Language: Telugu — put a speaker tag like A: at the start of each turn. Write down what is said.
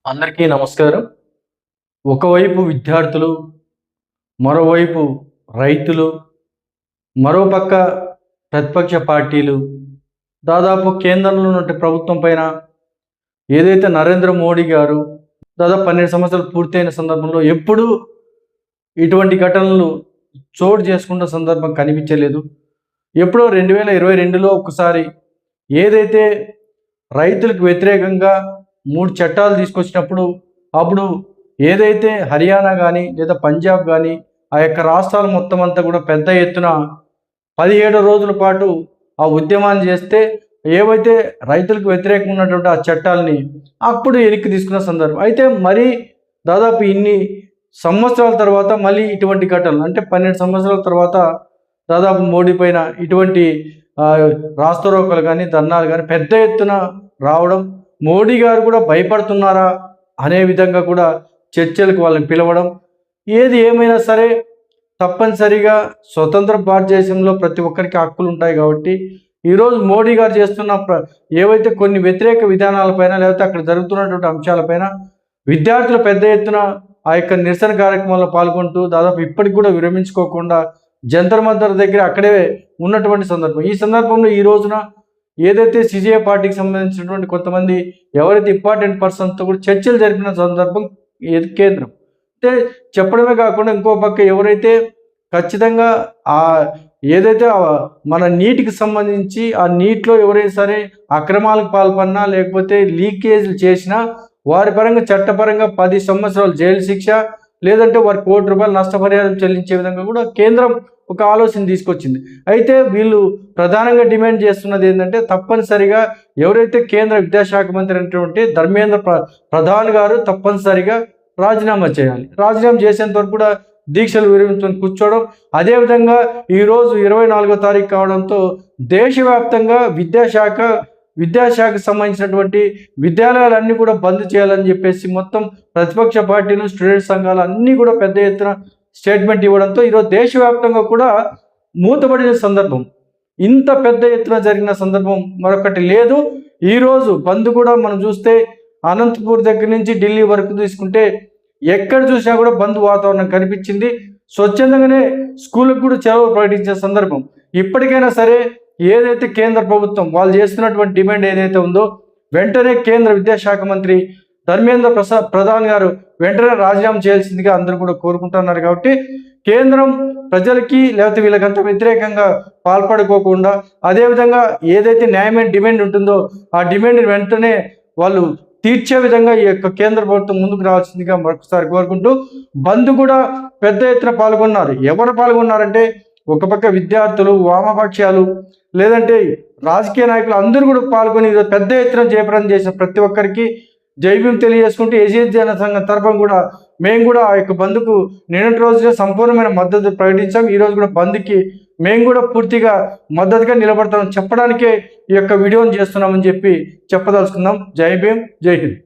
A: అందరికీ నమస్కారం. ఒకవైపు విద్యార్థులు, మరోవైపు రైతులు, మరోపక్క ప్రతిపక్ష పార్టీలు దాదాపు కేంద్రంలో ఉన్న ప్రభుత్వం పైన ఏదైతే నరేంద్ర మోడీ గారు దాదాపు 12 సంవత్సరాలు పూర్తయిన సందర్భంలో ఎప్పుడూ ఇటువంటి ఘటనలు చోటు చేసుకున్న సందర్భం కనిపించలేదు. ఎప్పుడో 2022లో ఒకసారి ఏదైతే రైతులకు వ్యతిరేకంగా 3 చట్టాలు తీసుకొచ్చినప్పుడు అప్పుడు ఏదైతే హర్యానా కానీ లేదా పంజాబ్ కానీ ఆ యొక్క రాష్ట్రాలు మొత్తం అంతా కూడా పెద్ద ఎత్తున 17 రోజుల పాటు ఆ ఉద్యమాన్ని చేస్తే ఏవైతే రైతులకు వ్యతిరేకంగా ఉన్నటువంటి ఆ చట్టాలని అప్పుడు వెనక్కి తీసుకున్న సందర్భం. అయితే మరి దాదాపు ఇన్ని సంవత్సరాల తర్వాత మళ్ళీ ఇటువంటి ఘటనలు అంటే 12 సంవత్సరాల తర్వాత దాదాపు మోడీ పైన ఇటువంటి రాస్తారోకోలు కానీ ధర్నాలు కానీ పెద్ద ఎత్తున రావడం, మోడీ గారు కూడా భయపడుతున్నారా అనే విధంగా కూడా చర్చలకు వాళ్ళని పిలవడం, ఏది ఏమైనా సరే తప్పనిసరిగా స్వతంత్ర భారతదేశంలో ప్రతి ఒక్కరికి హక్కులు ఉంటాయి కాబట్టి ఈరోజు మోడీ గారు చేస్తున్న ఏవైతే కొన్ని వ్యతిరేక విధానాలపైన లేకపోతే అక్కడ జరుగుతున్నటువంటి అంశాలపైన విద్యార్థులు పెద్ద ఎత్తున ఆ యొక్క నిరసన కార్యక్రమాల్లో పాల్గొంటూ దాదాపు ఇప్పటికి కూడా విరమించుకోకుండా జంతర్ మంతర్ దగ్గర అక్కడే ఉన్నటువంటి సందర్భం. ఈ సందర్భంలో ఈ రోజున ఏదైతే సిజే పార్టీకి సంబంధించినటువంటి కొంతమంది ఎవరైతే ఇంపార్టెంట్ పర్సన్స్తో కూడా చర్చలు జరిపిన సందర్భం కేంద్రం అంటే చెప్పడమే కాకుండా ఇంకో పక్క ఎవరైతే ఖచ్చితంగా ఆ ఏదైతే మన నీటికి సంబంధించి ఆ నీటిలో ఎవరైనా సరే అక్రమాలకు పాల్పడినా లేకపోతే లీకేజీలు చేసినా వారి పరంగా చట్టపరంగా 10 సంవత్సరాలు జైలు శిక్ష లేదంటే వారి ₹1 కోటి నష్టపరిహారం చెల్లించే విధంగా కూడా కేంద్రం ఒక ఆలోచన తీసుకొచ్చింది. అయితే వీళ్ళు ప్రధానంగా డిమాండ్ చేస్తున్నది ఏంటంటే తప్పనిసరిగా ఎవరైతే కేంద్ర విద్యాశాఖ మంత్రి అయినటువంటి ధర్మేంద్ర ప్రధాన్ గారు తప్పనిసరిగా రాజీనామా చేయాలి. రాజీనామా చేసేంత వరకు కూడా దీక్షలు విరమించుకొని కూర్చోవడం. అదేవిధంగా ఈరోజు 24వ తారీఖు కావడంతో దేశవ్యాప్తంగా విద్యాశాఖకు సంబంధించినటువంటి విద్యాలయాలన్నీ కూడా బంద్ చేయాలని చెప్పేసి మొత్తం ప్రతిపక్ష పార్టీలు స్టూడెంట్ సంఘాలు అన్నీ కూడా పెద్ద ఎత్తున స్టేట్మెంట్ ఇవ్వడంతో ఈరోజు దేశవ్యాప్తంగా కూడా మూతపడిన సందర్భం. ఇంత పెద్ద ఎత్తున జరిగిన సందర్భం మరొకటి లేదు. ఈరోజు బంద్ కూడా మనం చూస్తే అనంతపూర్ దగ్గర నుంచి ఢిల్లీ వరకు తీసుకుంటే ఎక్కడ చూసినా కూడా బంద్ వాతావరణం కనిపించింది. స్వచ్ఛందంగానే స్కూళ్ళకు కూడా సెలవు ప్రకటించే సందర్భం. ఇప్పటికైనా సరే ఏదైతే కేంద్ర ప్రభుత్వం వాళ్ళు చేస్తున్నటువంటి డిమాండ్ ఏదైతే ఉందో వెంటనే కేంద్ర విద్యాశాఖ మంత్రి ధర్మేంద్ర ప్రధాన్ గారు వెంటనే రాజీనామా చేయాల్సిందిగా అందరూ కూడా కోరుకుంటున్నారు. కాబట్టి కేంద్రం ప్రజలకి లేకపోతే వీళ్ళకంతా వ్యతిరేకంగా పాల్పడుకోకుండా అదేవిధంగా ఏదైతే న్యాయమైన డిమాండ్ ఉంటుందో ఆ డిమాండ్ వెంటనే వాళ్ళు తీర్చే విధంగా ఈ యొక్క కేంద్ర ప్రభుత్వం ముందుకు రావాల్సిందిగా మరొకసారి కోరుకుంటూ బంద్ కూడా పెద్ద ఎత్తున పాల్గొన్నారు. ఎవరు పాల్గొన్నారంటే ఒక పక్క విద్యార్థులు, వామపక్షాలు లేదంటే రాజకీయ నాయకులు అందరూ కూడా పాల్గొని ఈరోజు పెద్ద ఎత్తున జయప్రదం చేసిన ప్రతి ఒక్కరికి జైభీం తెలియజేసుకుంటూ ఏసీఎస్ జన సంఘం తరఫున కూడా మేము కూడా ఆ యొక్క బంద్కు నిన్నటి రోజున సంపూర్ణమైన మద్దతు ప్రకటించాం. ఈరోజు కూడా బంద్కి మేము కూడా పూర్తిగా మద్దతుగా నిలబడతామని చెప్పడానికే ఈ యొక్క వీడియోని చేస్తున్నామని చెప్పి చెప్పదలుచుకుందాం. జై భీమ్, జై హింద్.